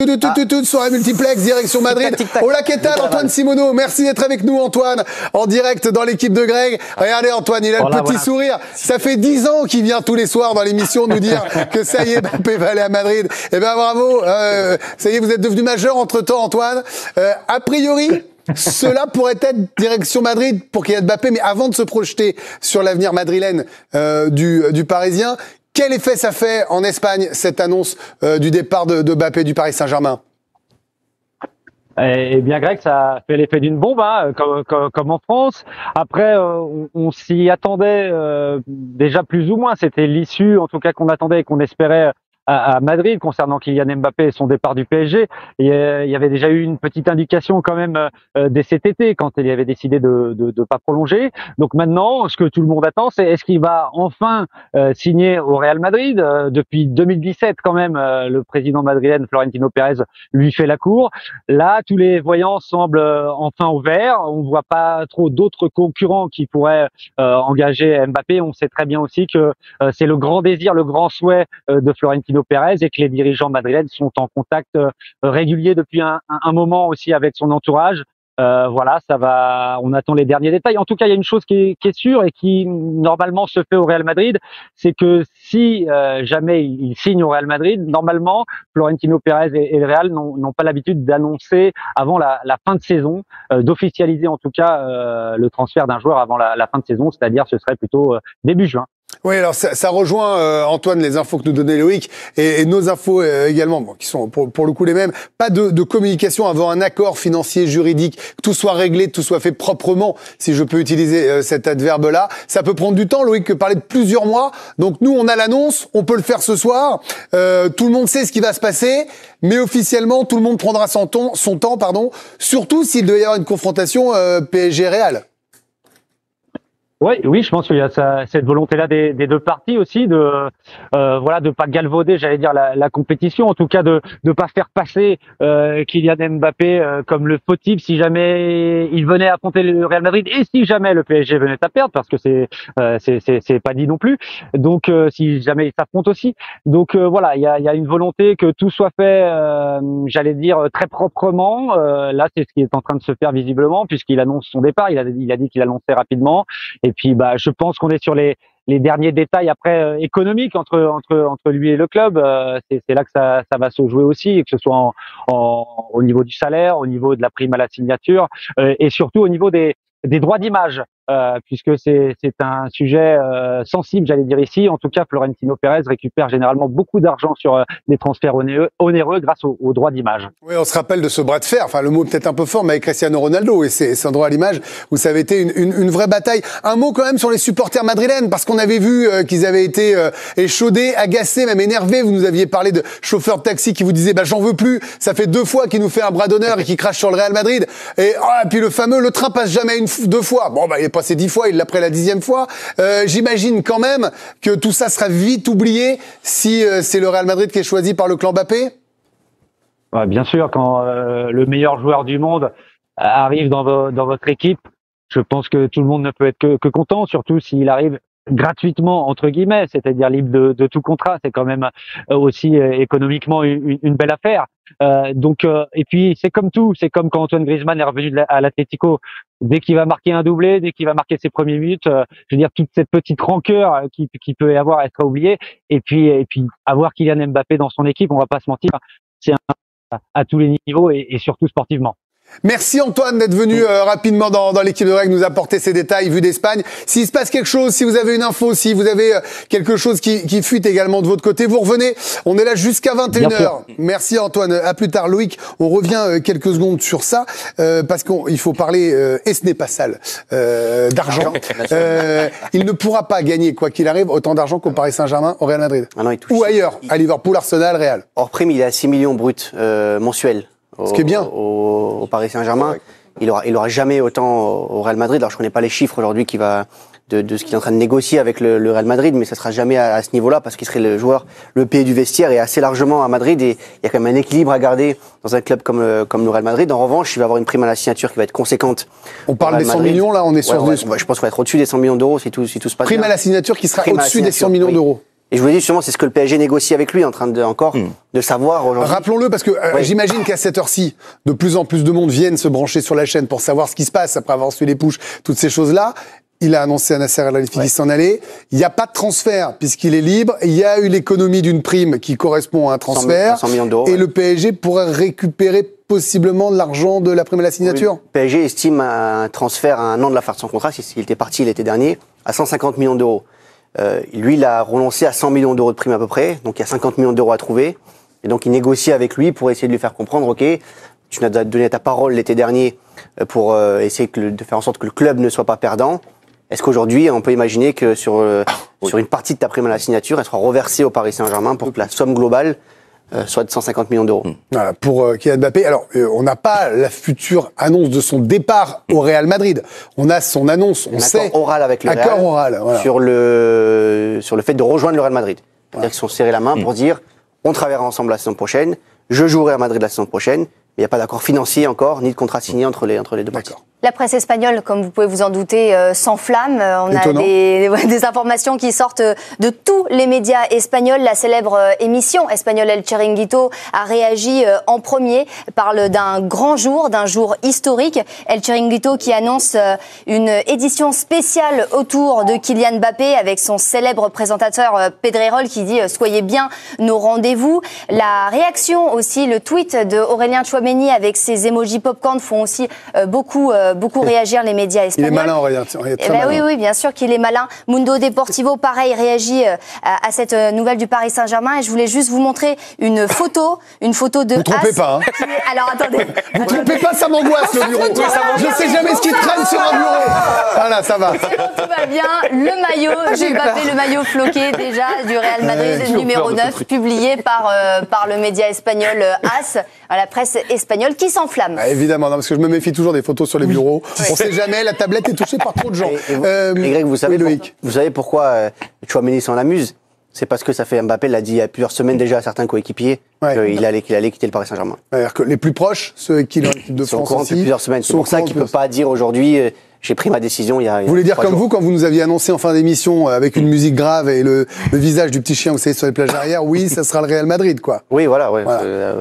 Tout sur un multiplex, direction Madrid. Au Laquetal, Antoine Simoneau. Merci d'être avec nous, Antoine, en direct dans l'équipe de Greg. Regardez, Antoine, il a le petit sourire. Ça fait 10 ans qu'il vient tous les soirs dans l'émission nous dire que ça y est, Mbappé va aller à Madrid. Eh ben, bravo. Ça y est, vous êtes devenu majeur entre-temps, Antoine. A priori, cela pourrait être direction Madrid pour Kylian Mbappé, mais avant de se projeter sur l'avenir madrilène du Parisien, quel effet ça fait en Espagne, cette annonce du départ de Mbappé du Paris Saint-Germain? Eh bien, Greg, ça fait l'effet d'une bombe, hein, comme en France. Après, on s'y attendait déjà plus ou moins. C'était l'issue, en tout cas, qu'on attendait et qu'on espérait à Madrid concernant Kylian Mbappé et son départ du PSG. Et, il y avait déjà eu une petite indication quand même dès cet été quand il avait décidé de pas prolonger. Donc maintenant, ce que tout le monde attend, c'est est-ce qu'il va enfin signer au Real Madrid. Depuis 2017 quand même, le président madrilène Florentino Pérez lui fait la cour. Là, tous les voyants semblent enfin ouverts. On voit pas trop d'autres concurrents qui pourraient engager Mbappé. On sait très bien aussi que c'est le grand désir, le grand souhait de Florentino Pérez et que les dirigeants madrilènes sont en contact régulier depuis un moment aussi avec son entourage. Voilà, ça va. On attend les derniers détails. En tout cas, il y a une chose qui est sûre et qui normalement se fait au Real Madrid, c'est que si jamais il signe au Real Madrid, normalement Florentino Pérez et le Real n'ont pas l'habitude d'annoncer avant la fin de saison, d'officialiser en tout cas le transfert d'un joueur avant la fin de saison, c'est-à-dire ce serait plutôt début juin. Oui, alors ça rejoint, Antoine, les infos que nous donnait Loïc et nos infos également, bon, qui sont pour le coup les mêmes. Pas de communication avant un accord financier, juridique, que tout soit réglé, que tout soit fait proprement, si je peux utiliser cet adverbe-là. Ça peut prendre du temps, Loïc, que parler de plusieurs mois. Donc nous, on a l'annonce, on peut le faire ce soir. Tout le monde sait ce qui va se passer, mais officiellement, tout le monde prendra son temps, surtout s'il doit y avoir une confrontation PSG-Real. Oui, je pense qu'il y a cette volonté-là des deux parties aussi de pas galvauder, j'allais dire la compétition, en tout cas de pas faire passer Kylian Mbappé comme le fautif si jamais il venait affronter le Real Madrid et si jamais le PSG venait à perdre, parce que c'est pas dit non plus. Donc si jamais ils s'affrontent aussi. Donc voilà, il y a une volonté que tout soit fait, j'allais dire très proprement. Là, c'est ce qui est en train de se faire visiblement puisqu'il annonce son départ. Il a dit qu'il annonçait rapidement. Et puis, je pense qu'on est sur les derniers détails après économiques entre lui et le club. C'est là que ça va se jouer aussi, et que ce soit au niveau du salaire, au niveau de la prime à la signature, et surtout au niveau des droits d'image. Puisque c'est un sujet sensible, j'allais dire ici. En tout cas, Florentino Pérez récupère généralement beaucoup d'argent sur des transferts onéreux grâce aux droits d'image. Oui, on se rappelle de ce bras de fer, enfin le mot est peut-être un peu fort, mais avec Cristiano Ronaldo et c'est un droit à l'image où ça avait été une vraie bataille. Un mot quand même sur les supporters madrilènes, parce qu'on avait vu qu'ils avaient été échaudés, agacés, même énervés. Vous nous aviez parlé de chauffeur de taxi qui vous disait j'en veux plus, ça fait 2 fois qu'il nous fait un bras d'honneur et qu'il crache sur le Real Madrid. Et puis le fameux le train passe jamais 2 fois. Bon il est passé 10 fois, il l'a pris la 10e fois. J'imagine quand même que tout ça sera vite oublié si c'est le Real Madrid qui est choisi par le clan Mbappé. Ouais, bien sûr, quand le meilleur joueur du monde arrive dans votre équipe, je pense que tout le monde ne peut être que content, surtout s'il arrive gratuitement entre guillemets, c'est-à-dire libre de tout contrat. C'est quand même aussi économiquement une belle affaire. Et puis c'est comme tout, c'est comme quand Antoine Griezmann est revenu à l'Atlético. Dès qu'il va marquer un doublé, dès qu'il va marquer ses premières minutes, je veux dire toute cette petite rancœur qui peut y avoir, elle sera oubliée. Et puis avoir Kylian Mbappé dans son équipe, on va pas se mentir, c'est à tous les niveaux et surtout sportivement. Merci Antoine d'être venu rapidement dans l'équipe de Greg nous apporter ces détails vus d'Espagne. S'il se passe quelque chose, si vous avez une info, si vous avez quelque chose qui fuite également de votre côté, vous revenez. On est là jusqu'à 21h. Merci Antoine. À plus tard. Loïc, on revient quelques secondes sur ça parce qu'il faut parler, et ce n'est pas sale, d'argent. Il ne pourra pas gagner, quoi qu'il arrive, autant d'argent qu'au Paris Saint-Germain, au Real Madrid. Ah non, il touche. Ou ailleurs, à Liverpool, Arsenal, Real. Hors prime, il est à 6 millions bruts mensuels. Ce qui est bien. Au Paris Saint-Germain. Il aura jamais autant au Real Madrid. Alors je connais pas les chiffres aujourd'hui de ce qu'il est en train de négocier avec le Real Madrid, mais ça sera jamais à ce niveau-là parce qu'il serait le pays du vestiaire et assez largement à Madrid, et il y a quand même un équilibre à garder dans un club comme le Real Madrid. En revanche, il va avoir une prime à la signature qui va être conséquente. On parle des 100 millions là, on est sur je pense qu'on va être au-dessus des 100 millions d'euros si tout se passe bien. Prime à la signature qui sera au-dessus des 100 millions d'euros. Et je vous dis justement, c'est ce que le PSG négocie avec lui, en train de savoir aujourd'hui. Rappelons-le, parce que j'imagine qu'à cette heure-ci, de plus en plus de monde viennent se brancher sur la chaîne pour savoir ce qui se passe après avoir suivi les pushs, toutes ces choses-là. Il a annoncé à Nasser El-Khelaifi qu'il s'en allait. Il n'y a pas de transfert puisqu'il est libre. Il y a eu l'économie d'une prime qui correspond à un transfert. 100 millions d'euros. Et le PSG pourrait récupérer possiblement de l'argent de la prime à la signature. Le PSG estime un transfert à un an de la fin de son contrat, s'il était parti l'été dernier, à 150 millions d'euros. Lui, il a renoncé à 100 millions d'euros de prime à peu près. Donc, il y a 50 millions d'euros à trouver. Et donc, il négocie avec lui pour essayer de lui faire comprendre, OK, tu nous as donné ta parole l'été dernier pour essayer de faire en sorte que le club ne soit pas perdant. Est-ce qu'aujourd'hui, on peut imaginer que sur une partie de ta prime à la signature, elle sera reversée au Paris Saint-Germain pour que la somme globale soit de 150 millions d'euros. Voilà, pour Kylian Mbappé. Alors, on n'a pas la future annonce de son départ au Real Madrid. On a son annonce, on sait. Accord oral avec le Real. Accord oral, voilà. Sur le fait de rejoindre le Real Madrid. C'est-à-dire qu'ils se sont serrés la main pour dire, on travaillera ensemble la saison prochaine, je jouerai à Madrid la saison prochaine, mais il n'y a pas d'accord financier encore, ni de contrat signé entre les deux parties. La presse espagnole, comme vous pouvez vous en douter, s'enflamme. On a des informations qui sortent de tous les médias espagnols. La célèbre émission espagnole El Chiringuito a réagi en premier, parle d'un grand jour, d'un jour historique. El Chiringuito qui annonce une édition spéciale autour de Kylian Mbappé avec son célèbre présentateur Pedrerol qui dit « Soyez bien nos rendez-vous ». La réaction aussi, le tweet de Aurélien Tchouameni avec ses emojis popcorn font aussi beaucoup réagir les médias espagnols. Il est malin, Aurélien. Oui, bien sûr qu'il est malin. Mundo Deportivo, pareil, réagit à cette nouvelle du Paris Saint-Germain. Et je voulais juste vous montrer une photo de. Vous trompez pas, hein. Alors attendez. Vous trompez pas, ça m'angoisse le bureau. Je sais jamais ce qui traîne sur un bureau. Voilà, ça va. C'est bon, tout va bien. Le maillot de Mbappé, le maillot floqué déjà du Real Madrid, numéro 9, publié par le média espagnol AS, à la presse espagnole, qui s'enflamme. Évidemment, non, parce que je me méfie toujours des photos sur les bureaux. On sait jamais, la tablette est touchée par trop de gens. Et Greg, vous savez pourquoi Tchouameni s'en amuse? C'est parce que ça fait Mbappé l'a dit il y a plusieurs semaines déjà à certains coéquipiers qu'il allait quitter le Paris Saint-Germain. C'est-à-dire que les plus proches, ceux qui l'ont l'équipe de France aussi, depuis plusieurs semaines. C'est pour ça qu'il peut pas dire aujourd'hui j'ai pris ma décision il y a Vous voulez dire comme vous, quand vous nous aviez annoncé en fin d'émission, avec une musique grave et le visage du petit chien, vous savez, sur les plages arrière, oui, ça sera le Real Madrid, quoi. Oui, voilà.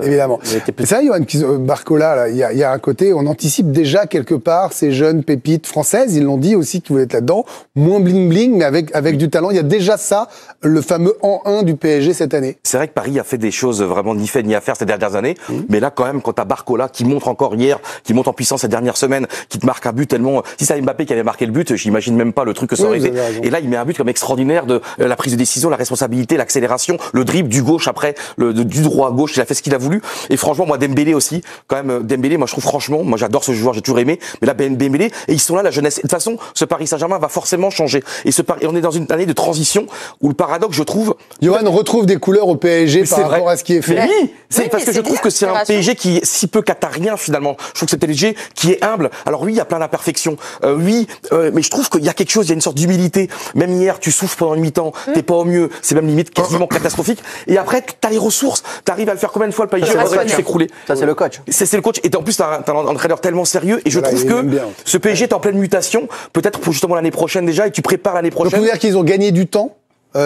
Évidemment. C'est ça, Johan Barcola, là, il y a un côté, on anticipe déjà quelque part ces jeunes pépites françaises, ils l'ont dit aussi qu'ils voulaient être là-dedans, moins bling-bling, mais avec du talent. Il y a déjà ça, le fameux en 1 du PSG cette année. C'est vrai que Paris a fait des choses vraiment ni fait ni à faire ces dernières années, mais là, quand même, quand t'as Barcola qui montre encore hier, qui monte en puissance ces dernières semaines, qui te marque un but tellement, si ça Mbappé qui avait marqué le but, j'imagine même pas le truc que ça aurait été. Et là, il met un but comme extraordinaire de la prise de décision, la responsabilité, l'accélération, le dribble du gauche après, du droit à gauche, il a fait ce qu'il a voulu. Et franchement, moi, Dembélé aussi, quand même, Dembélé, moi, je trouve franchement, moi, j'adore ce joueur, j'ai toujours aimé, mais là, Dembélé, et ils sont là, la jeunesse. De toute façon, ce Paris Saint-Germain va forcément changer. Et on est dans une année de transition où le paradoxe, je trouve. Johan retrouve des couleurs au PSG par rapport à ce qui est fait. Oui, c'est parce que je trouve que c'est un PSG qui est si peu qatarien, finalement. Je trouve que c'est un PSG qui est humble. Alors oui, il y a plein d'imperfections. Mais je trouve qu'il y a quelque chose, il y a une sorte d'humilité. Même hier, tu souffres pendant une mi-temps, t'es pas au mieux, c'est même limite quasiment catastrophique. Et après, t'as les ressources, t'arrives à le faire combien de fois le Paris Saint-Germain s'écrouler. Ça, c'est le coach. C'est le coach. Et en plus, t'as un entraîneur tellement sérieux. Et je trouve que ce PSG est en pleine mutation. Peut-être pour justement l'année prochaine déjà, et tu prépares l'année prochaine. Donc, vous dire qu'ils ont gagné du temps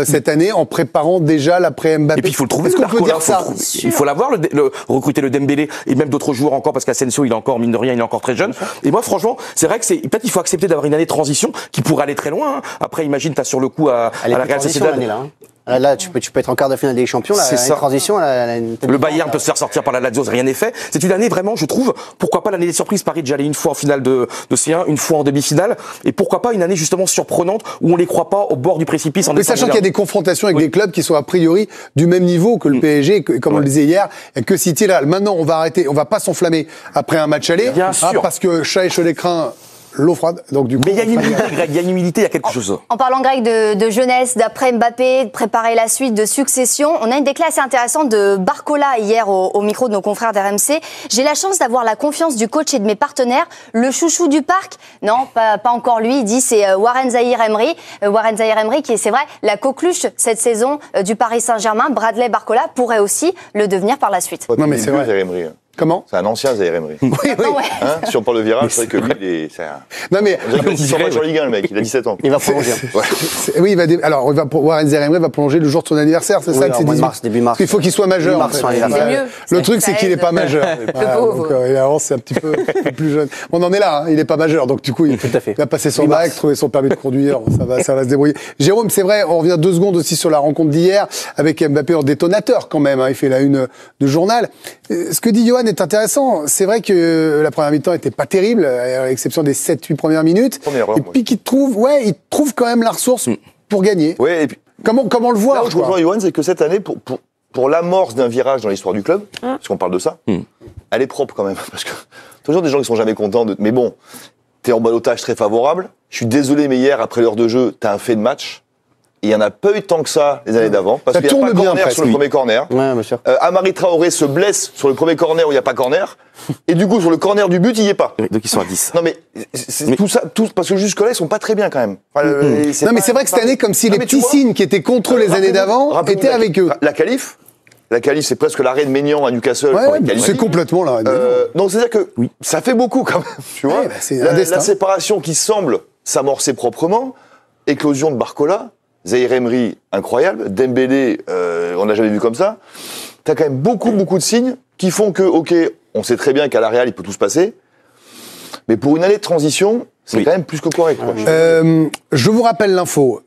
cette année en préparant déjà l'après Mbappé. Et puis il faut le trouver. Est-ce qu'on peut dire ça? Il faut l'avoir, recruter le Dembélé et même d'autres joueurs encore parce qu'Asensio il est encore mine de rien, il est encore très jeune. Et moi franchement, c'est vrai que peut-être il faut accepter d'avoir une année de transition qui pourrait aller très loin. Après imagine t'as sur le coup à la Real Sociedad. Là, tu peux être en quart de finale des champions. C'est ça. Transition. Le Bayern peut se faire sortir par la Lazio, rien n'est fait. C'est une année vraiment, je trouve. Pourquoi pas l'année des surprises? Paris déjà allé une fois en finale de C1, une fois en demi-finale, et pourquoi pas une année justement surprenante où on les croit pas au bord du précipice. Mais sachant qu'il y a des confrontations avec des clubs qui sont a priori du même niveau que le PSG, comme on le disait hier, et que City là. Maintenant, on va arrêter, on va pas s'enflammer après un match aller, parce que chat et chaud d'écrin. L'eau froide, donc du coup. Mais il y a une humilité, Greg, il y a une humilité, il y a quelque chose. En parlant, Greg, de jeunesse, d'après Mbappé, de préparer la suite, de succession, on a une déclaration assez intéressante de Barcola hier au micro de nos confrères d'RMC. J'ai la chance d'avoir la confiance du coach et de mes partenaires. Le chouchou du parc, non, pas encore lui, il dit c'est Warren Zaïre-Emery. Warren Zaïre-Emery qui est, c'est vrai, la coqueluche cette saison du Paris Saint-Germain. Bradley Barcola pourrait aussi le devenir par la suite. Non, mais c'est vrai. Comment? C'est un ancien Zaïre Emery. Oui, oui. Hein, si on parle de virage, c'est vrai que lui, c'est un... Non, mais. Il sort pas sur Ligue 1, le mec. Il a 17 ans. Il va prolonger. Oui, alors, Warren Zaïre Emery va prolonger le jour de son anniversaire, c'est ça que c'est 18 mars, début mars. Il faut qu'il soit majeur. Mars, en fait. c'est mieux. Le truc, c'est qu'il n'est pas majeur. Voilà, donc, évidemment, c'est un petit peu plus jeune. On en est là, hein, il n'est pas majeur. Donc, du coup, il va passer son bac, trouver son permis de conduire. Ça va se débrouiller. Jérôme, c'est vrai, on revient 2 secondes aussi sur la rencontre d'hier avec Mbappé en détonateur quand même. Hein, il fait la une de journal. Ce que dit Johan est intéressant. C'est vrai que la première mi-temps était pas terrible, à l'exception des 7-8 premières minutes. Erreur, et puis qu'il trouve quand même la ressource pour gagner. Ouais, et puis, comment on le voit? là où je rejoins Johan, c'est que cette année, pour l'amorce d'un virage dans l'histoire du club, parce qu'on parle de ça, elle est propre quand même. Parce que toujours des gens qui sont jamais contents mais bon, t'es en ballottage très favorable. Je suis désolé, mais hier, après l'heure de jeu, t'as un fait de match. Il n'y en a pas eu tant que ça les années d'avant. Parce qu'il n'y a pas corner sur le premier corner. Ouais, bien sûr. Amari Traoré se blesse sur le premier corner où il n'y a pas corner. Et du coup, sur le corner du but, il n'y est pas. Donc ils sont à 10. Non, mais tout ça, parce que jusque-là, ils sont pas très bien quand même. Enfin, non, mais c'est vrai que cette année, comme si les petits signes qui étaient contre eux les années d'avant étaient avec eux. La qualif, c'est presque l'arrêt de Maignan à Newcastle. C'est complètement l'arrêt de Maignan. Donc, c'est-à-dire que ça fait beaucoup quand même. Tu vois, la séparation qui semble s'amorcer proprement, éclosion de Barcola, Zaïre Emery, incroyable, Dembélé, on n'a jamais vu comme ça. T'as quand même beaucoup de signes qui font que, ok, on sait très bien qu'à la Real, il peut tout se passer, mais pour une année de transition, c'est quand même plus que correct. Quoi. Je vous rappelle l'info.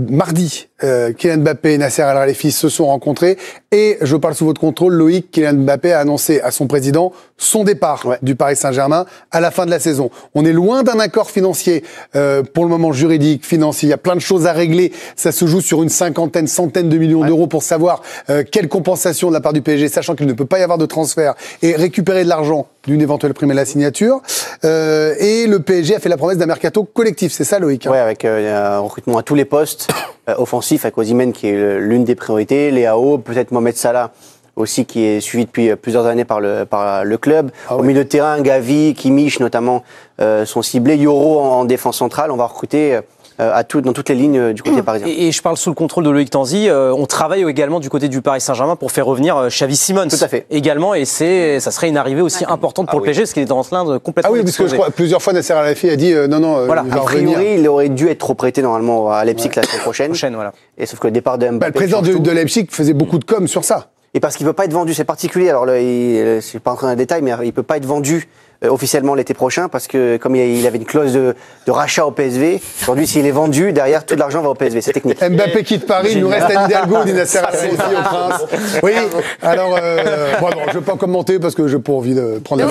Mardi, Kylian Mbappé et Nasser Al-Khelaifi se sont rencontrés et je parle sous votre contrôle, Loïc. Kylian Mbappé a annoncé à son président son départ du Paris Saint-Germain à la fin de la saison. On est loin d'un accord financier pour le moment juridique, financier. Il y a plein de choses à régler. Ça se joue sur une centaine de millions d'euros pour savoir quelle compensation de la part du PSG, sachant qu'il ne peut pas y avoir de transfert et récupérer de l'argent d'une éventuelle prime à la signature. Et le PSG a fait la promesse d'un mercato collectif, c'est ça Loïc? Ouais, avec un recrutement à tous les postes offensifs, avec Osimhen qui est l'une des priorités, Léao, peut-être Mohamed Salah aussi qui est suivi depuis plusieurs années par le club. Au milieu de terrain, Gavi, Kimmich notamment sont ciblés, Yoro en défense centrale. On va recruter dans toutes les lignes du côté parisien. Et je parle sous le contrôle de Loïc Tanzi. On travaille également du côté du Paris Saint-Germain pour faire revenir Xavi Simons. Tout à fait. Également, et ça serait une arrivée aussi importante pour le PSG, parce qu'il est en train de complètement. Ah oui, parce que je crois plusieurs fois Nasser Al-Khelaifi a dit non. Voilà. A priori, il aurait dû être prêté normalement à Leipzig la semaine prochaine. Voilà. Et sauf que le départ de Mbappé. Le président de Leipzig faisait beaucoup de com sur ça. Et parce qu'il ne peut pas être vendu, c'est particulier. Alors, je ne suis pas entré dans le détail, mais il ne peut pas être vendu officiellement l'été prochain parce que comme il avait une clause de rachat au PSV, aujourd'hui s'il est vendu, derrière tout l'argent va au PSV, c'est technique. Mbappé quitte Paris, il nous reste Anne Hidalgo, dit Nasser Al-Khelaifi au Prince. Oui, alors je ne vais pas commenter parce que j'ai pas envie de prendre la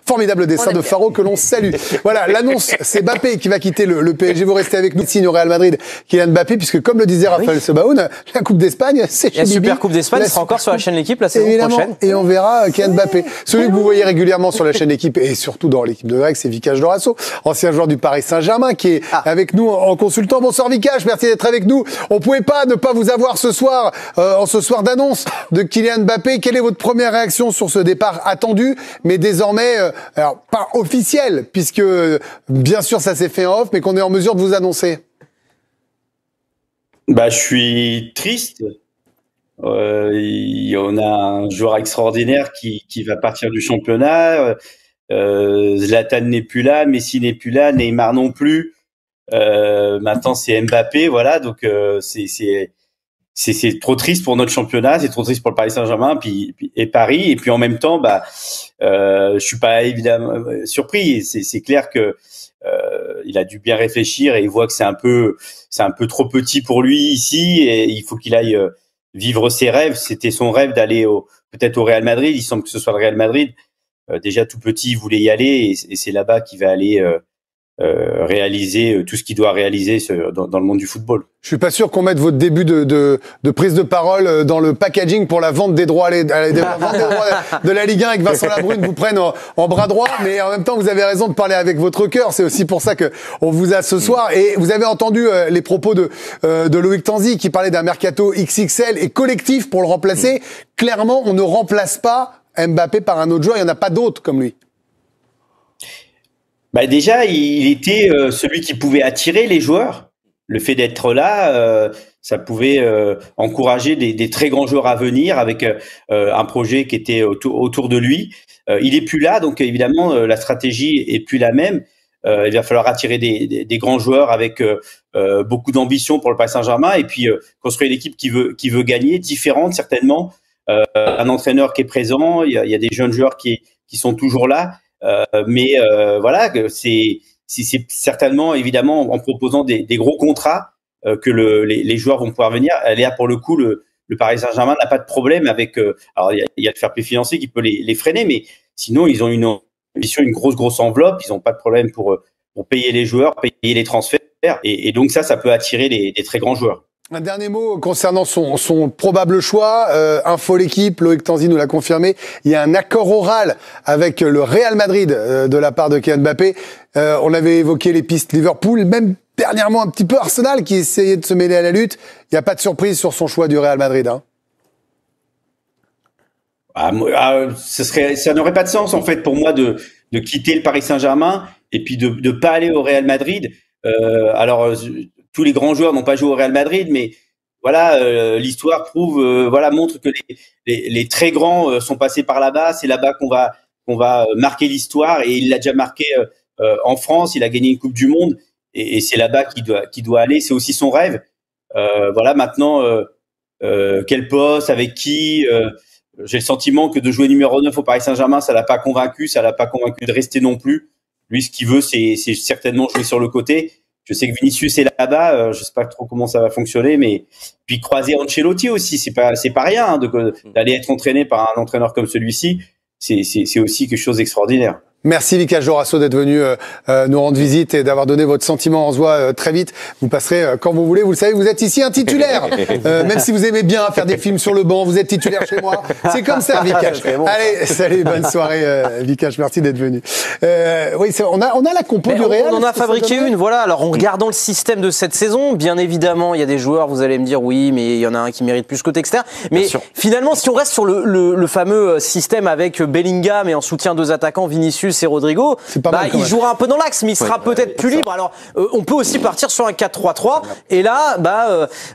formidable dessin de Faro que l'on salue. Voilà, l'annonce, c'est Mbappé qui va quitter le PSG. Vous restez avec nous, signe au Real Madrid, Kylian Mbappé, puisque comme le disait Raphaël Sebaoun, la Coupe d'Espagne, c'est chez La Super Coupe d'Espagne sera encore sur la chaîne L'équipe la saison prochaine. Et on verra Kylian Mbappé. Celui que vous voyez régulièrement sur la chaîne L'équipe et surtout dans l'équipe de Greg, c'est Vikash Dorasso, ancien joueur du Paris Saint-Germain qui est avec nous en consultant. Bonsoir Vikash, merci d'être avec nous. On pouvait pas ne pas vous avoir ce soir, en ce soir d'annonce de Kylian Mbappé. Quelle est votre première réaction sur ce départ attendu, mais désormais, alors pas officiel, puisque bien sûr ça s'est fait en off, mais qu'on est en mesure de vous annoncer? Je suis triste. On a un joueur extraordinaire qui va partir du championnat. Zlatan n'est plus là, Messi n'est plus là, Neymar non plus. Maintenant c'est Mbappé, voilà. Donc c'est trop triste pour notre championnat, c'est trop triste pour le Paris Saint-Germain, et Paris. Et puis en même temps, je suis pas évidemment surpris. C'est clair que il a dû bien réfléchir et il voit que c'est un peu trop petit pour lui ici et il faut qu'il aille vivre ses rêves. C'était son rêve d'aller peut-être au Real Madrid. Il semble que ce soit le Real Madrid. Déjà tout petit, il voulait y aller et c'est là-bas qu'il va aller réaliser tout ce qu'il doit réaliser dans le monde du football. Je suis pas sûr qu'on mette votre début de prise de parole dans le packaging pour la vente des droits, de la Ligue 1 avec Vincent Labrune vous prenne en bras droit, mais en même temps vous avez raison de parler avec votre cœur. C'est aussi pour ça que on vous a ce soir. Et vous avez entendu les propos de Loïc Tanzi qui parlait d'un mercato XXL et collectif pour le remplacer. Clairement, on ne remplace pas Mbappé par un autre joueur. Il n'y en a pas d'autres comme lui. Déjà, il était celui qui pouvait attirer les joueurs. Le fait d'être là, ça pouvait encourager des très grands joueurs à venir avec un projet qui était autour de lui. Il est plus là, donc évidemment la stratégie est plus la même. Il va falloir attirer des grands joueurs avec beaucoup d'ambition pour le Paris Saint-Germain et puis construire une équipe qui veut gagner, différente certainement. Un entraîneur qui est présent, il y a des jeunes joueurs qui sont toujours là, mais voilà, c'est certainement évidemment en proposant des gros contrats que les joueurs vont pouvoir venir. Là, pour le coup, le Paris Saint-Germain n'a pas de problème avec. Alors, il y a le fair play financier qui peut les freiner, mais sinon, ils ont une grosse enveloppe. Ils n'ont pas de problème pour payer les joueurs, payer les transferts, et donc ça peut attirer des très grands joueurs. Un dernier mot concernant son probable choix. Info l'équipe, Loïc Tanzi nous l'a confirmé. Il y a un accord oral avec le Real Madrid de la part de Kylian Mbappé. On avait évoqué les pistes Liverpool, même dernièrement un petit peu Arsenal qui essayait de se mêler à la lutte. Il n'y a pas de surprise sur son choix du Real Madrid. Hein. Ça n'aurait pas de sens en fait pour moi de quitter le Paris Saint-Germain et puis de pas aller au Real Madrid. Alors tous les grands joueurs n'ont pas joué au Real Madrid, mais voilà, l'histoire montre que les très grands sont passés par là-bas. C'est là-bas qu'on va marquer l'histoire, et il l'a déjà marqué en France. Il a gagné une Coupe du Monde, et c'est là-bas qu'il doit aller. C'est aussi son rêve. Voilà, maintenant, quel poste, avec qui j'ai le sentiment que de jouer numéro 9 au Paris Saint-Germain, ça l'a pas convaincu de rester non plus. Lui, ce qu'il veut, c'est certainement jouer sur le côté. Je sais que Vinicius est là-bas, je sais pas trop comment ça va fonctionner, mais puis croiser Ancelotti aussi, c'est pas rien hein, d'aller être entraîné par un entraîneur comme celui-ci, c'est aussi quelque chose d'extraordinaire. Merci Vicage Jorasso d'être venu nous rendre visite et d'avoir donné votre sentiment. On se voit très vite. Vous passerez quand vous voulez. Vous le savez, vous êtes ici un titulaire. Même si vous aimez bien faire des films sur le banc, vous êtes titulaire chez moi. C'est comme ça, Vicage. Bon. Allez, salut, bonne soirée, Vicage. Merci d'être venu. Oui, on a la compo du Real. On en a fabriqué une, voilà. Alors, en regardant le système de cette saison, bien évidemment, il y a des joueurs, vous allez me dire, oui, mais il y en a un qui mérite plus côté externe. Mais finalement, si on reste sur le fameux système avec Bellingham et en soutien deux attaquants, Vinicius et Rodrigo, il jouera un peu dans l'axe, mais il sera peut-être plus libre. Alors, on peut aussi partir sur un 4-3-3. Et là,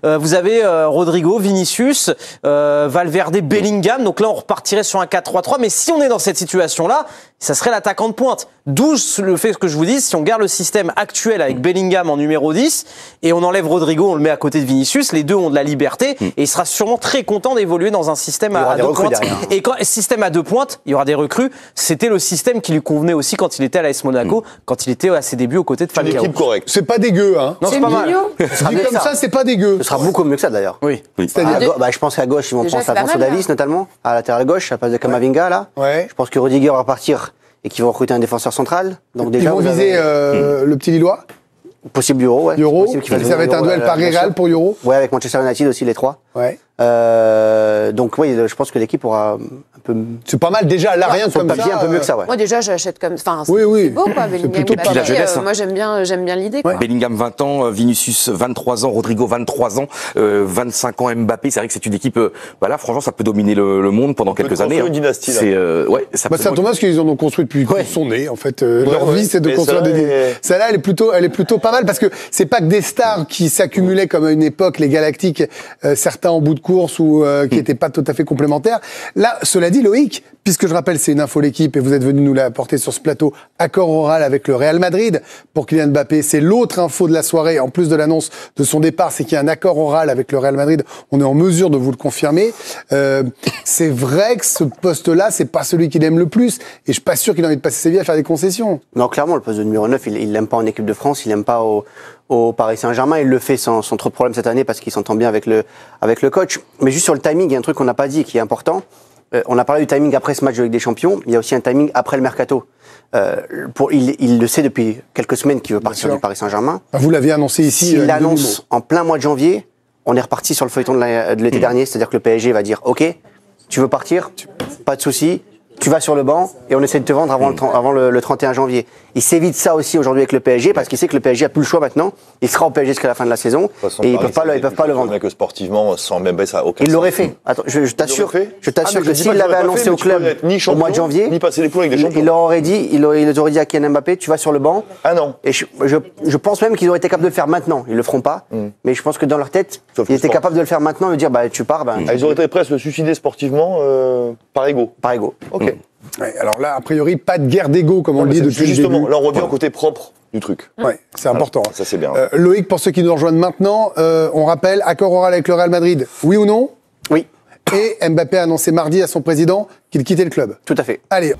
vous avez Rodrigo, Vinicius, Valverde, Bellingham. Donc là, on repartirait sur un 4-3-3. Mais si on est dans cette situation-là, ça serait l'attaquant de pointe. D'où le fait que je vous dise, si on garde le système actuel avec Bellingham en numéro 10 et on enlève Rodrigo, on le met à côté de Vinicius, les deux ont de la liberté et il sera sûrement très content d'évoluer dans un système à deux pointes. Et quand système à deux pointes, il y aura des recrues. C'était le système qui lui convenait aussi quand il était à l'AS Monaco, quand il était à ses débuts aux côtés de Falcao. C'est une équipe correcte. C'est pas dégueu, hein. Non, c'est pas mal. Dit comme ça, c'est pas dégueu. Ce sera beaucoup mieux que ça d'ailleurs. Oui. C'est-à-dire je pense qu'à gauche, ils vont prendre Alphonso Davies notamment, à latéral gauche, à la place de Camavinga là. Ouais. Je pense que Rudiger va partir et qu'ils vont recruter un défenseur central. Donc déjà, ils vont viser le petit Lillois. Possible Euro, ouais. Euro. Ça va être un duel Paris-Real pour Euro. Ouais, avec Manchester United aussi, les trois. Ouais. Donc oui, je pense que l'équipe aura un peu. C'est pas mal déjà, là rien comme ça. Un peu mieux que ça, ouais. Moi déjà, j'achète comme. Enfin, oui. C'est beau quoi, Bellingham. La jeunesse. Moi j'aime bien l'idée. Quoi. Bellingham 20 ans, Vinicius 23 ans, Rodrigo 23 ans, 25 ans Mbappé. C'est vrai que c'est une équipe. Voilà, franchement, ça peut dominer le monde pendant quelques années. Une dynastie. C'est ça tombe parce qu'ils en ont construit depuis qu'ils sont nés. En fait, leur vie c'est de construire des. Celle-là, elle est plutôt pas mal parce que c'est pas que des stars qui s'accumulaient comme à une époque les Galactiques, certains en bout de course ou qui n'étaient pas tout à fait complémentaires. Là, cela dit, Loïc, puisque je rappelle, c'est une info l'équipe et vous êtes venu nous l'apporter sur ce plateau, accord oral avec le Real Madrid pour Kylian Mbappé. C'est l'autre info de la soirée, en plus de l'annonce de son départ, c'est qu'il y a un accord oral avec le Real Madrid. On est en mesure de vous le confirmer. C'est vrai que ce poste-là, c'est pas celui qu'il aime le plus et je suis pas sûr qu'il a envie de passer sa vie à faire des concessions. Non, clairement, le poste de numéro 9, il l'aime pas en équipe de France, il l'aime pas au Paris Saint-Germain. Il le fait sans trop de problème cette année parce qu'il s'entend bien avec le coach. Mais juste sur le timing, il y a un truc qu'on n'a pas dit qui est important. On a parlé du timing après ce match de Ligue des Champions. Il y a aussi un timing après le mercato. Il le sait depuis quelques semaines qu'il veut partir du Paris Saint-Germain. Vous l'aviez annoncé ici. S'il l'annonce en plein mois de janvier, on est reparti sur le feuilleton de l'été dernier. C'est-à-dire que le PSG va dire « Ok, tu veux partir, pas de souci. tu vas sur le banc et on essaie de te vendre avant le 31 janvier. Il s'évite ça aussi aujourd'hui avec le PSG parce qu'il sait que le PSG a plus le choix maintenant. Il sera au PSG jusqu'à la fin de la saison et ils peuvent pas le vendre. Que sportivement, sans même ça, il l'aurait fait. Attends, je t'assure que s'il l'avait annoncé au club au mois de janvier, il leur aurait dit à Kylian Mbappé, tu vas sur le banc. Ah non. Et je pense même qu'ils auraient été capables de le faire maintenant. Ils le feront pas, mais je pense que dans leur tête, ils étaient capables de le faire maintenant, de dire tu pars. Ils auraient été prêts à se suicider sportivement par ego. Par ego. Ok. Ouais, alors là, a priori, pas de guerre d'ego, comme on le dit depuis justement, le début. Là, on revient au côté propre du truc. Ouais, c'est important. Ça, c'est bien. Loïc, pour ceux qui nous rejoignent maintenant, on rappelle, accord oral avec le Real Madrid, oui ou non? Oui. Et Mbappé a annoncé mardi à son président qu'il quittait le club. Tout à fait. Allez.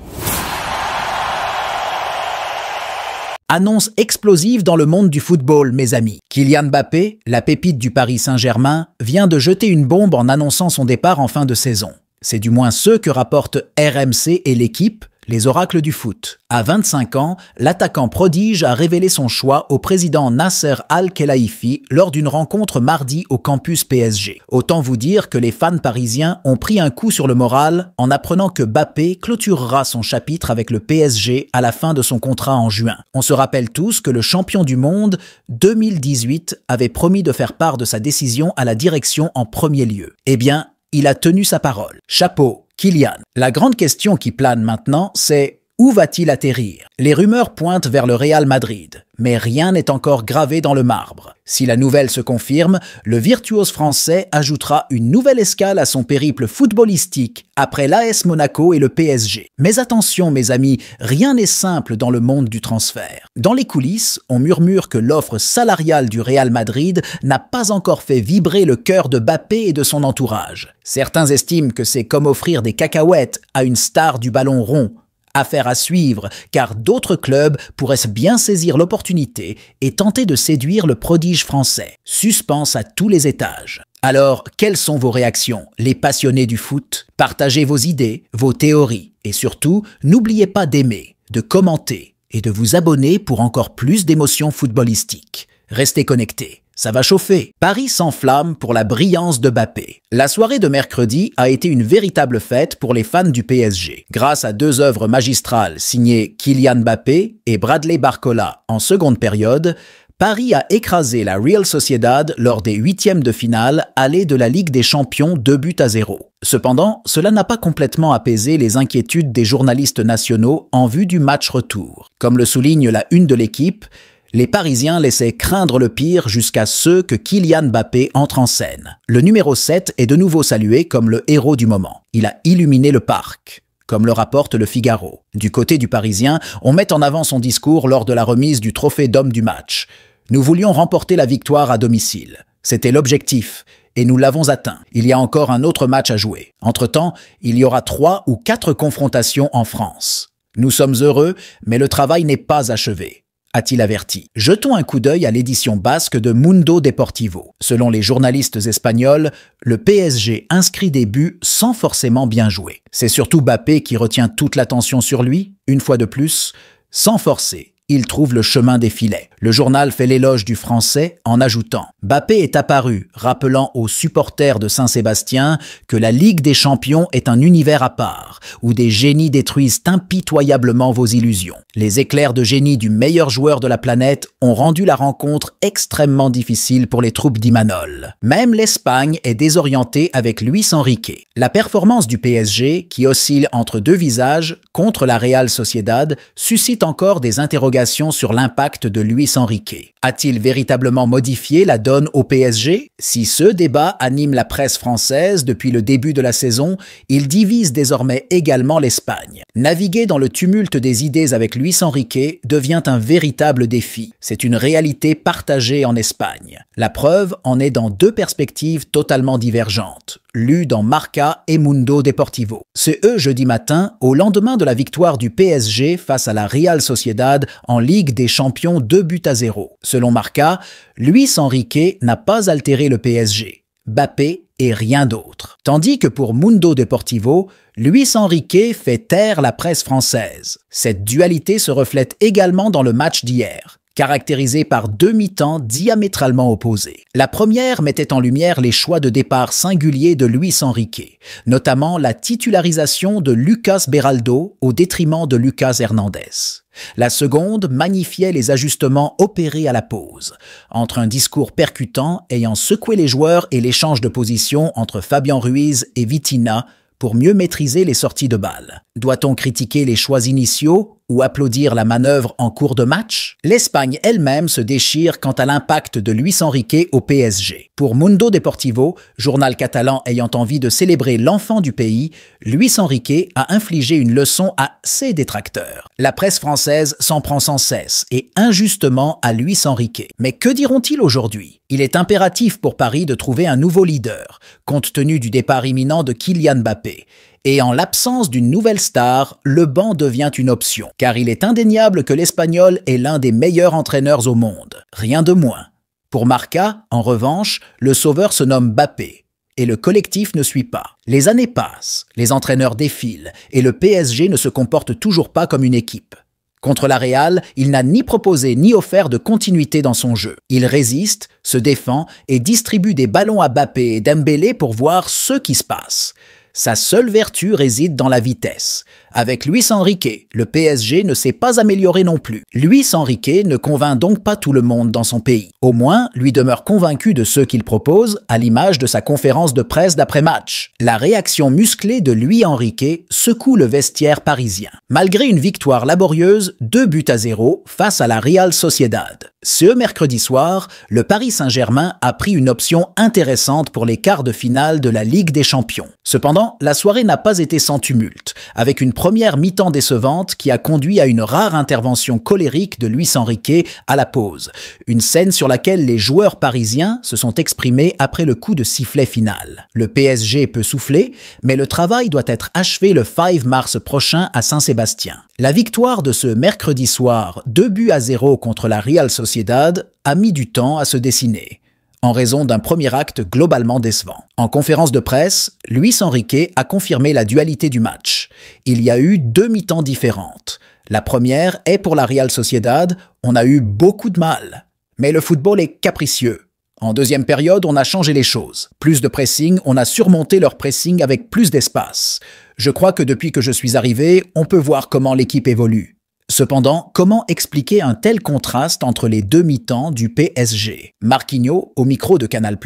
Annonce explosive dans le monde du football, mes amis. Kylian Mbappé, la pépite du Paris Saint-Germain, vient de jeter une bombe en annonçant son départ en fin de saison. C'est du moins ce que rapportent RMC et l'équipe, les oracles du foot. À 25 ans, l'attaquant prodige a révélé son choix au président Nasser Al-Khelaifi lors d'une rencontre mardi au campus PSG. Autant vous dire que les fans parisiens ont pris un coup sur le moral en apprenant que Mbappé clôturera son chapitre avec le PSG à la fin de son contrat en juin. On se rappelle tous que le champion du monde 2018 avait promis de faire part de sa décision à la direction en premier lieu. Eh bien, il a tenu sa parole. Chapeau, Kylian. La grande question qui plane maintenant, c'est où va-t-il atterrir? Les rumeurs pointent vers le Real Madrid, mais rien n'est encore gravé dans le marbre. Si la nouvelle se confirme, le virtuose français ajoutera une nouvelle escale à son périple footballistique après l'AS Monaco et le PSG. Mais attention mes amis, rien n'est simple dans le monde du transfert. Dans les coulisses, on murmure que l'offre salariale du Real Madrid n'a pas encore fait vibrer le cœur de Mbappé et de son entourage. Certains estiment que c'est comme offrir des cacahuètes à une star du ballon rond. Affaire à suivre, car d'autres clubs pourraient bien saisir l'opportunité et tenter de séduire le prodige français. Suspense à tous les étages. Alors, quelles sont vos réactions, les passionnés du foot? Partagez vos idées, vos théories, et surtout, n'oubliez pas d'aimer, de commenter et de vous abonner pour encore plus d'émotions footballistiques. Restez connectés. Ça va chauffer. Paris s'enflamme pour la brillance de Mbappé. La soirée de mercredi a été une véritable fête pour les fans du PSG. Grâce à deux œuvres magistrales signées Kylian Mbappé et Bradley Barcola en seconde période, Paris a écrasé la Real Sociedad lors des huitièmes de finale allées de la Ligue des Champions 2-0. Cependant, cela n'a pas complètement apaisé les inquiétudes des journalistes nationaux en vue du match retour. Comme le souligne la une de l'équipe, les Parisiens laissaient craindre le pire jusqu'à ce que Kylian Mbappé entre en scène. Le numéro 7 est de nouveau salué comme le héros du moment. Il a illuminé le parc, comme le rapporte le Figaro. Du côté du Parisien, on met en avant son discours lors de la remise du trophée d'homme du match. Nous voulions remporter la victoire à domicile. C'était l'objectif, et nous l'avons atteint. Il y a encore un autre match à jouer. Entre-temps, il y aura 3 ou 4 confrontations en France. Nous sommes heureux, mais le travail n'est pas achevé, a-t-il averti. Jetons un coup d'œil à l'édition basque de Mundo Deportivo. Selon les journalistes espagnols, le PSG inscrit des buts sans forcément bien jouer. C'est surtout Mbappé qui retient toute l'attention sur lui, une fois de plus, sans forcer. Il trouve le chemin des filets. Le journal fait l'éloge du Français en ajoutant « Mbappé est apparu, rappelant aux supporters de Saint-Sébastien que la Ligue des Champions est un univers à part, où des génies détruisent impitoyablement vos illusions. Les éclairs de génie du meilleur joueur de la planète ont rendu la rencontre extrêmement difficile pour les troupes d'Imanol. Même l'Espagne est désorientée avec Luis Enrique. La performance du PSG, qui oscille entre deux visages contre la Real Sociedad, suscite encore des interrogations sur l'impact de Luis Enrique. A-t-il véritablement modifié la donne au PSG? Si ce débat anime la presse française depuis le début de la saison, il divise désormais également l'Espagne. Naviguer dans le tumulte des idées avec Luis Enrique devient un véritable défi. C'est une réalité partagée en Espagne. La preuve en est dans deux perspectives totalement divergentes, lues dans Marca et Mundo Deportivo. C'est jeudi matin, au lendemain de la victoire du PSG face à la Real Sociedad en Ligue des Champions 2-0. Selon Marca, Luis Enrique n'a pas altéré le PSG, Mbappé et rien d'autre. Tandis que pour Mundo Deportivo, Luis Enrique fait taire la presse française. Cette dualité se reflète également dans le match d'hier. caractérisée par 2 mi-temps diamétralement opposés. La première mettait en lumière les choix de départ singuliers de Luis Enrique, notamment la titularisation de Lucas Beraldo au détriment de Lucas Hernandez. La seconde magnifiait les ajustements opérés à la pause, entre un discours percutant ayant secoué les joueurs et l'échange de position entre Fabian Ruiz et Vitinha pour mieux maîtriser les sorties de balles. Doit-on critiquer les choix initiaux ou applaudir la manœuvre en cours de match? L'Espagne elle-même se déchire quant à l'impact de Luis Enrique au PSG. Pour Mundo Deportivo, journal catalan ayant envie de célébrer l'enfant du pays, Luis Enrique a infligé une leçon à ses détracteurs. La presse française s'en prend sans cesse et injustement à Luis Enrique. Mais que diront-ils aujourd'hui? Il est impératif pour Paris de trouver un nouveau leader, compte tenu du départ imminent de Kylian Mbappé. Et en l'absence d'une nouvelle star, le banc devient une option, car il est indéniable que l'Espagnol est l'un des meilleurs entraîneurs au monde. Rien de moins. Pour Marca, en revanche, le sauveur se nomme Mbappé, et le collectif ne suit pas. Les années passent, les entraîneurs défilent, et le PSG ne se comporte toujours pas comme une équipe. Contre la Real, il n'a ni proposé ni offert de continuité dans son jeu. Il résiste, se défend et distribue des ballons à Mbappé et Dembélé pour voir ce qui se passe. Sa seule vertu réside dans la vitesse. Avec Luis Enrique, le PSG ne s'est pas amélioré non plus. Luis Enrique ne convainc donc pas tout le monde dans son pays. Au moins, lui demeure convaincu de ce qu'il propose, à l'image de sa conférence de presse d'après-match. La réaction musclée de Luis Enrique secoue le vestiaire parisien. Malgré une victoire laborieuse, 2-0 face à la Real Sociedad. Ce mercredi soir, le Paris Saint-Germain a pris une option intéressante pour les quarts de finale de la Ligue des Champions. Cependant, la soirée n'a pas été sans tumulte, avec une première mi-temps décevante qui a conduit à une rare intervention colérique de Luis Enrique à la pause. Une scène sur laquelle les joueurs parisiens se sont exprimés après le coup de sifflet final. Le PSG peut souffler, mais le travail doit être achevé le 5 mars prochain à Saint-Sébastien. La victoire de ce mercredi soir, 2-0 contre la Real Sociedad, a mis du temps à se dessiner, en raison d'un premier acte globalement décevant. En conférence de presse, Luis Enrique a confirmé la dualité du match. Il y a eu 2 mi-temps différentes. La première est pour la Real Sociedad, on a eu beaucoup de mal. Mais le football est capricieux. En deuxième période, on a changé les choses. Plus de pressing, on a surmonté leur pressing avec plus d'espace. Je crois que depuis que je suis arrivé, on peut voir comment l'équipe évolue. Cependant, comment expliquer un tel contraste entre les 2 mi-temps du PSG? Marquinhos, au micro de Canal+,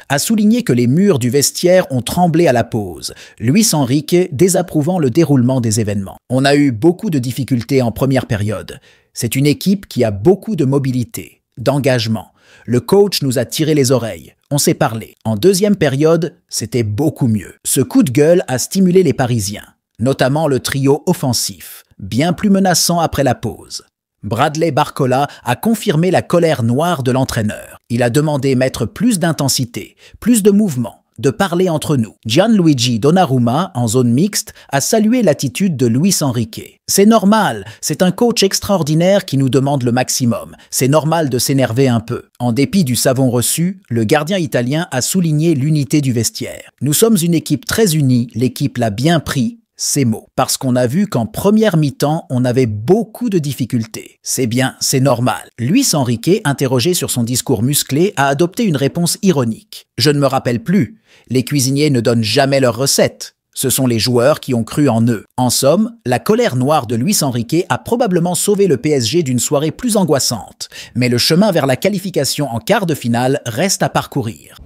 a souligné que les murs du vestiaire ont tremblé à la pause, Luis Enrique désapprouvant le déroulement des événements. On a eu beaucoup de difficultés en première période. C'est une équipe qui a beaucoup de mobilité, d'engagement. Le coach nous a tiré les oreilles. On s'est parlé. En deuxième période, c'était beaucoup mieux. Ce coup de gueule a stimulé les Parisiens, notamment le trio offensif, bien plus menaçant après la pause. Bradley Barcola a confirmé la colère noire de l'entraîneur. Il a demandé mettre plus d'intensité, plus de mouvement, de parler entre nous. Gianluigi Donnarumma, en zone mixte, a salué l'attitude de Luis Enrique. C'est normal, c'est un coach extraordinaire qui nous demande le maximum. C'est normal de s'énerver un peu. En dépit du savon reçu, le gardien italien a souligné l'unité du vestiaire. Nous sommes une équipe très unie, l'équipe l'a bien pris. Ces mots, parce qu'on a vu qu'en première mi-temps, on avait beaucoup de difficultés. C'est bien, c'est normal. Luis Enrique, interrogé sur son discours musclé, a adopté une réponse ironique. Je ne me rappelle plus. Les cuisiniers ne donnent jamais leurs recettes. Ce sont les joueurs qui ont cru en eux. En somme, la colère noire de Luis Enrique a probablement sauvé le PSG d'une soirée plus angoissante. Mais le chemin vers la qualification en quart de finale reste à parcourir.